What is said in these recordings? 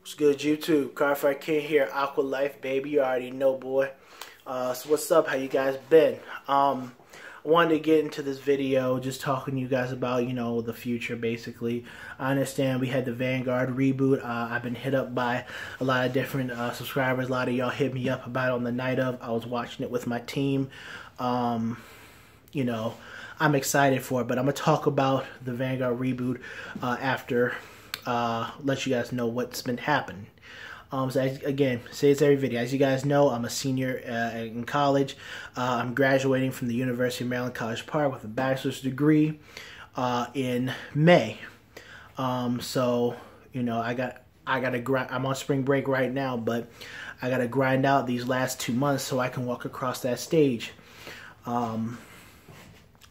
What's good, YouTube? Cardfight King here, Aqua Life, baby. You already know, boy. So what's up? How you guys been? I wanted to get into this video just talking to you guys about, the future, basically. I understand we had the Vanguard reboot. I've been hit up by a lot of different subscribers. A lot of y'all hit me up about it on the night of. I was watching it with my team. I'm excited for it, but I'm going to talk about the Vanguard reboot after let you guys know what's been happening. So again, say it's every video. As you guys know, I'm a senior in college. I'm graduating from the University of Maryland College Park with a bachelor's degree in May. So I gotta grind. I'm on spring break right now, but I gotta grind out these last 2 months so I can walk across that stage. I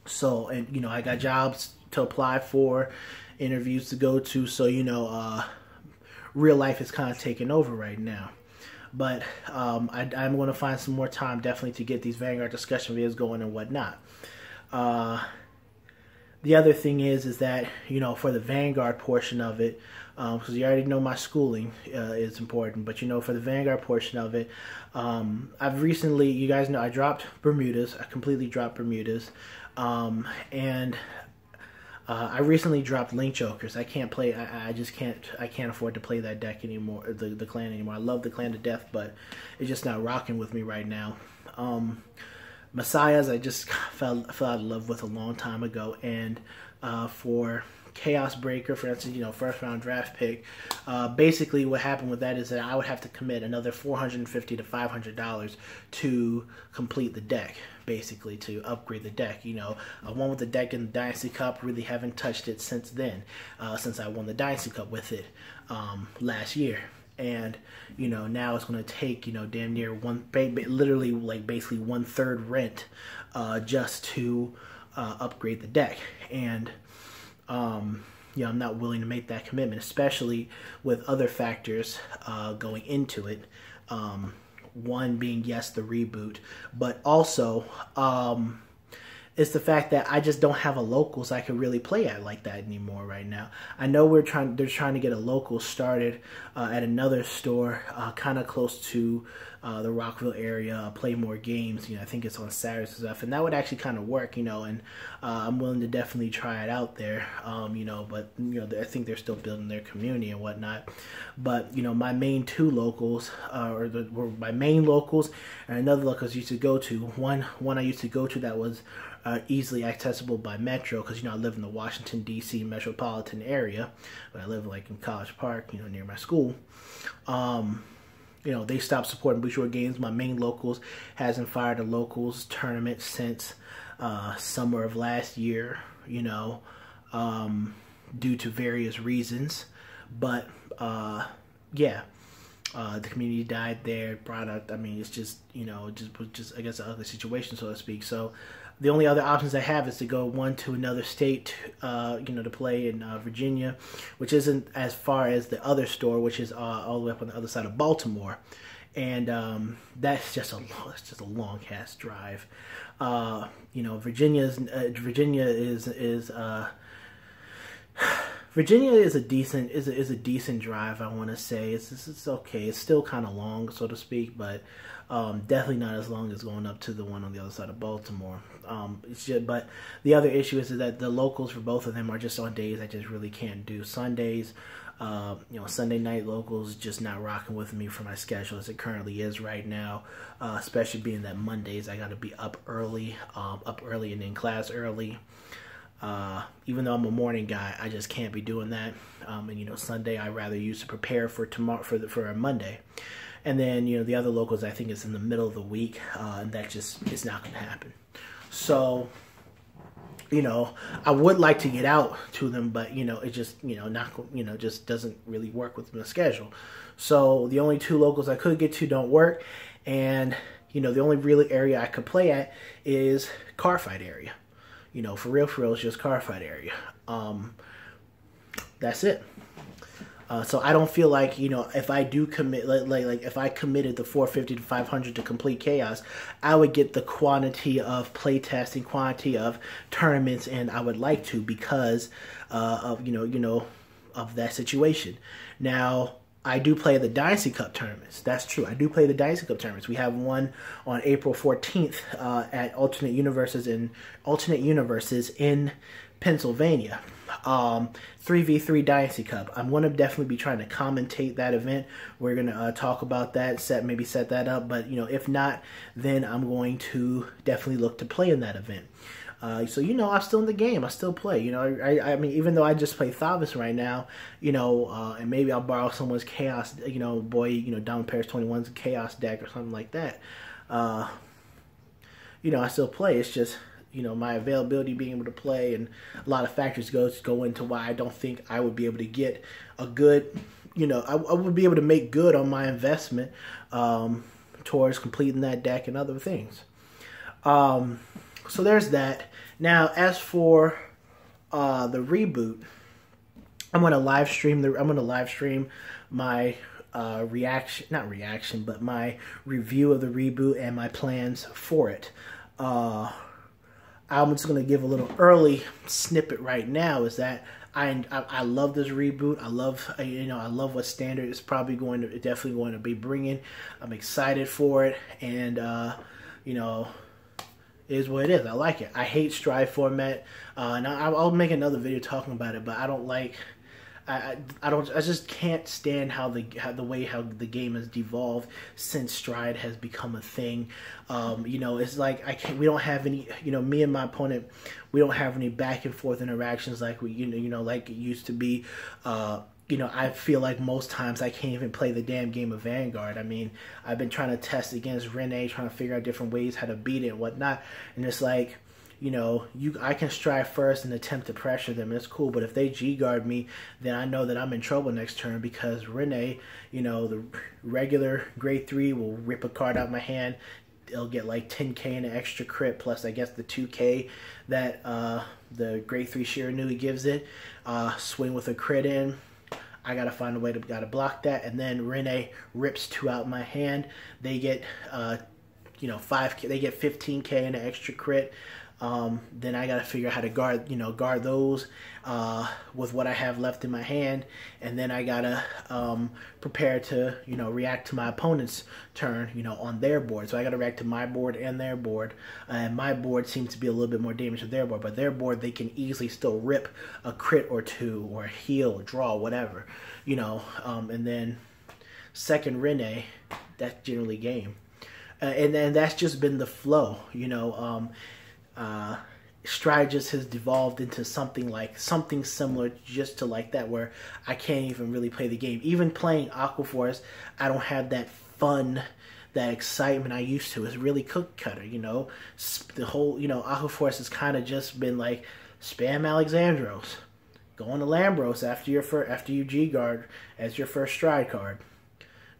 got jobs to apply for, interviews to go to, so real life is kind of taking over right now. But I'm going to find some more time definitely to get these Vanguard discussion videos going and whatnot. The other thing is that for the Vanguard portion of it, because you already know my schooling is important, but for the Vanguard portion of it, I've recently, you guys know, I dropped Bermudas. I completely dropped Bermudas, and I recently dropped Link Jokers. I can't play. I just can't. I can't afford to play that deck anymore. The clan anymore. I love the clan to death, but it's just not rocking with me right now. Messiahs, I just fell out of love with a long time ago, and for Chaos Breaker, for instance, first round draft pick. Basically, what happened with that is that I would have to commit another $450 to $500 to complete the deck. Basically, to upgrade the deck. I won with the deck in the Dynasty Cup. Really haven't touched it since then. Since I won the Dynasty Cup with it last year. And now it's going to take damn near literally like basically 1/3 rent just to upgrade the deck. And I'm not willing to make that commitment, especially with other factors going into it. One being, yes, the reboot, but also it's the fact that I just don't have a locals I can really play at like that anymore right now. I know they're trying to get a local started at another store kind of close to the Rockville area, play more games. I think it's on Saturdays and stuff, and that would actually kind of work, and I'm willing to definitely try it out there, but I think they're still building their community and whatnot. But my main two locals, were my main locals, and another locals I used to go to. One I used to go to that was easily accessible by Metro, because I live in the Washington D.C. metropolitan area, but I live like in College Park, near my school. They stopped supporting Blue Shore games. My main locals hasn't fired a locals tournament since summer of last year, due to various reasons. But the community died there. Product, it's just just I guess an ugly situation, so to speak. So the only other options I have is to go to another state, to play in Virginia, which isn't as far as the other store, which is all the way up on the other side of Baltimore, and that's just a long cast drive. Virginia is a decent drive. I want to say it's okay. It's still kind of long, so to speak, but definitely not as long as going up to the one on the other side of Baltimore. But the other issue is that the locals for both of them are just on days I just really can't do. Sundays, Sunday night locals just not rocking with me for my schedule as it currently is right now. Especially being that Mondays I got to be up early and in class early. Even though I'm a morning guy, I just can't be doing that. And Sunday I rather use to prepare for tomorrow for a Monday. And then the other locals I think is in the middle of the week, and that just is not going to happen. So I would like to get out to them, but it just just doesn't really work with my schedule. So the only two locals I could get to don't work, and the only real area I could play at is Cardfight area. For real, it's just Cardfight area. That's it. So I don't feel like, if I do commit, like if I committed the 450 to 500 to complete Chaos, I would get the quantity of playtesting, quantity of tournaments, and I would like to because of, of that situation. Now, I do play the Dynasty Cup tournaments. That's true. I do play the Dynasty Cup tournaments. We have one on April 14th at Alternate Universes in Pennsylvania. 3v3 Dynasty Cup. I'm going to definitely be trying to commentate that event. We're going to talk about that, maybe set that up. But, you know, if not, then I'm going to definitely look to play in that event. So, you know, I'm still in the game. I still play. You know, I mean, even though I just play Thavis right now, you know, and maybe I'll borrow someone's Chaos, you know, Diamond Paris 21's Chaos deck or something like that. You know, I still play. It's just, you know, my availability, being able to play, and a lot of factors go into why I don't think I would be able to get a good, you know, I would be able to make good on my investment towards completing that deck and other things. So there's that. Now, as for the reboot, I'm going to live stream my my review of the reboot and my plans for it. I'm just going to give a little early snippet right now. Is that I love this reboot. I love what Standard is definitely going to be bringing. I'm excited for it, and you know, it is what it is. I like it. I hate Stride format. Now I'll make another video talking about it, but I don't like. I just can't stand how the the game has devolved since Stride has become a thing. You know, it's like we don't have any, you know, me and my opponent, we don't have any back and forth interactions like like it used to be. You know, I feel like most times I can't even play the damn game of Vanguard. I mean, I've been trying to test against Rene, trying to figure out different ways how to beat it and whatnot, and it's like, you know, I can strike first and attempt to pressure them. It's cool, but if they G-guard me, then I know that I'm in trouble next turn, because Rene, you know, the regular grade 3 will rip a card out my hand. They'll get like 10k in an extra crit, plus I guess the 2k that the grade 3 Shiranui gives it. Swing with a crit in. I gotta find a way to block that, and then Rene rips 2 out my hand. They get you know, 5k. They get 15k in an extra crit. Then I gotta figure out how to guard those with what I have left in my hand, and then I gotta prepare to, you know, react to my opponent's turn, you know, on their board. So I gotta react to my board and their board, and my board seems to be a little bit more damage to their board, but their board, they can easily still rip a crit or 2 or heal, draw, whatever, you know. And then second Rene, that's generally game, and then that's just been the flow, you know. Stride just has devolved into something similar just to like that, where I can't even really play the game. Even playing Aquaforce, I don't have that fun, that excitement I used to. It's really cookie cutter, you know. The whole, you know, Aquaforce has kind of just been like spam Alexandros, going to Lambros after you G-guard as your first Stride card.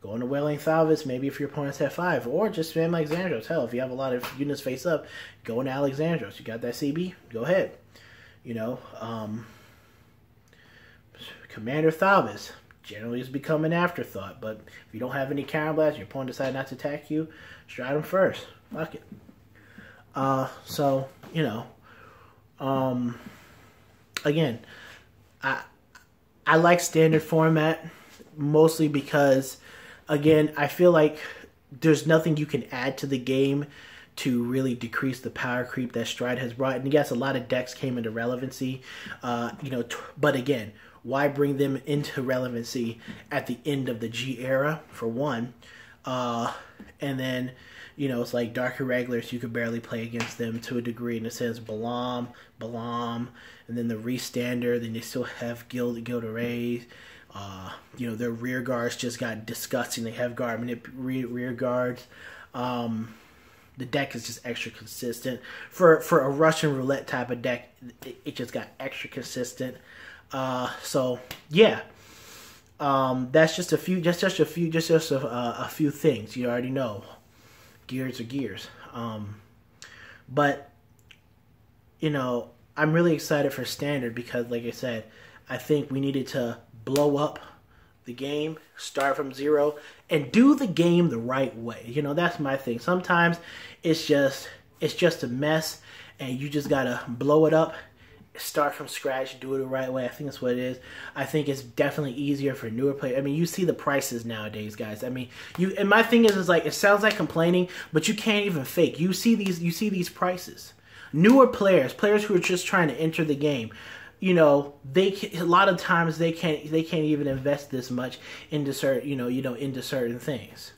Go into Wailing Thavis, maybe if your opponent's at 5, or just spam Alexandros. Hell, if you have a lot of units face up, go into Alexandros. You got that CB? Go ahead. You know, Commander Thavis generally has become an afterthought, but if you don't have any Counter Blast, your opponent decides not to attack you, stride them first. Fuck it. So, you know, again, I like Standard format mostly because, again, I feel like there's nothing you can add to the game to really decrease the power creep that Stride has brought. And yes, a lot of decks came into relevancy, you know, but again, why bring them into relevancy at the end of the G era, for one? And then, you know, it's like Dark Irregulars, you could barely play against them to a degree, and it says Balam, and then the Restander, then they still have Gilded Arrays. You know, their rear guards just got disgusting. They have rear guards. The deck is just extra consistent. For a Russian roulette type of deck, it just got extra consistent. So yeah, that's just a few things. You already know, gears are gears. But you know, I'm really excited for Standard because, like I said, I think we needed to blow up the game, start from zero, and do the game the right way. You know, that's my thing. Sometimes it's just a mess, and you just gotta blow it up start from scratch, do it the right way. I think that's what it is. I think it's definitely easier for newer players. I mean, you see the prices nowadays, guys. I mean, and my thing is like, it sounds like complaining, but you can't even fake. You see these prices. Newer players who are just trying to enter the game, you know, a lot of times they can't even invest this much into into certain things.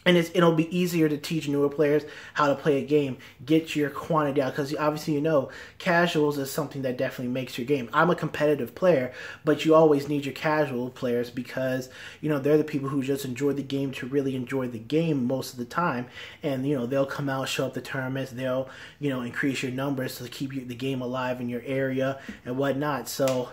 And it'll be easier to teach newer players how to play a game, get your quantity out, because obviously, you know, casuals is something that definitely makes your game. I'm a competitive player, but you always need your casual players because, you know, they're the people who just enjoy the game to really enjoy the game most of the time. And, you know, they'll come out, show up the tournaments, they'll, you know, increase your numbers to keep the game alive in your area and whatnot. So,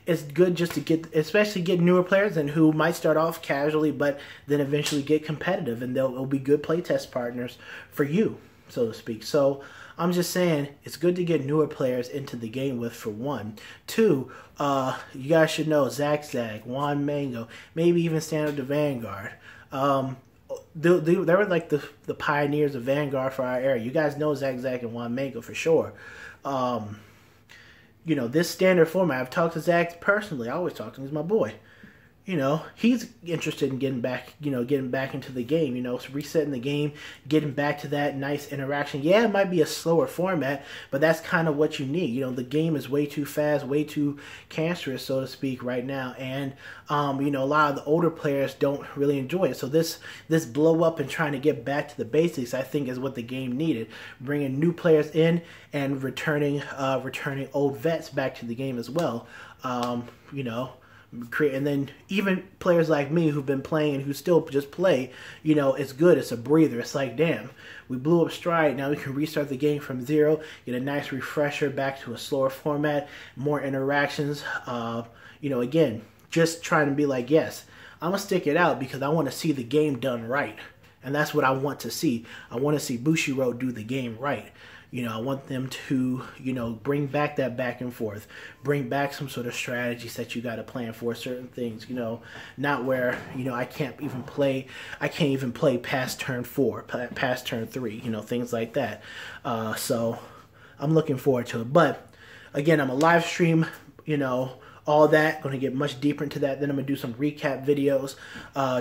it's good just to especially get newer players and who might start off casually, but then eventually get competitive, and they'll be good playtest partners for you, so to speak. So I'm just saying it's good to get newer players into the game with, for one. Two, you guys should know Zag, Juan Mango, maybe even Standard to Vanguard. They were like the pioneers of Vanguard for our era. You guys know Zag and Juan Mango for sure. You know, this standard format, I've talked to Zach personally. I always talk to him. He's my boy. You know, he's interested in getting back into the game, you know, so resetting the game, getting back to that nice interaction. Yeah, it might be a slower format, but that's kind of what you need. You know, the game is way too fast, way too cancerous, so to speak, right now. And, you know, a lot of the older players don't really enjoy it. So this blow up and trying to get back to the basics, I think, is what the game needed. Bringing new players in and returning old vets back to the game as well. You know, and then even players like me who've been playing and who still just play, you know, it's good. It's a breather. It's like, damn, we blew up Stride. Now we can restart the game from zero, get a nice refresher back to a slower format, more interactions. You know, again, just trying to be like, yes, I'm going to stick it out because I want to see the game done right. And that's what I want to see. I want to see Bushiroad do the game right. You know, I want them to, you know, bring back that back and forth, bring back some sort of strategies that you got to plan for certain things, you know, not where, you know, I can't even play past turn 4, past turn 3, you know, things like that. So I'm looking forward to it. But again, I'm a live stream, you know, all that, going to get much deeper into that. Then I'm going to do some recap videos,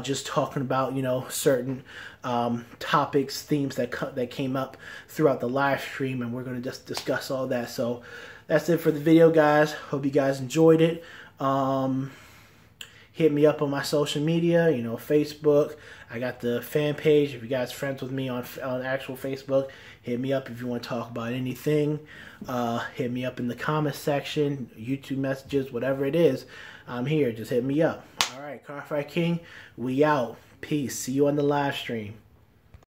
just talking about, you know, certain topics, themes that came up throughout the live stream, and we're going to just discuss all that. So that's it for the video, guys. Hope you guys enjoyed it. Hit me up on my social media, you know, Facebook. I got the fan page. If you guys friends with me on actual Facebook, hit me up if you want to talk about anything. Hit me up in the comments section, YouTube messages, whatever it is. I'm here. Just hit me up. All right, Cardfight King, we out. Peace. See you on the live stream.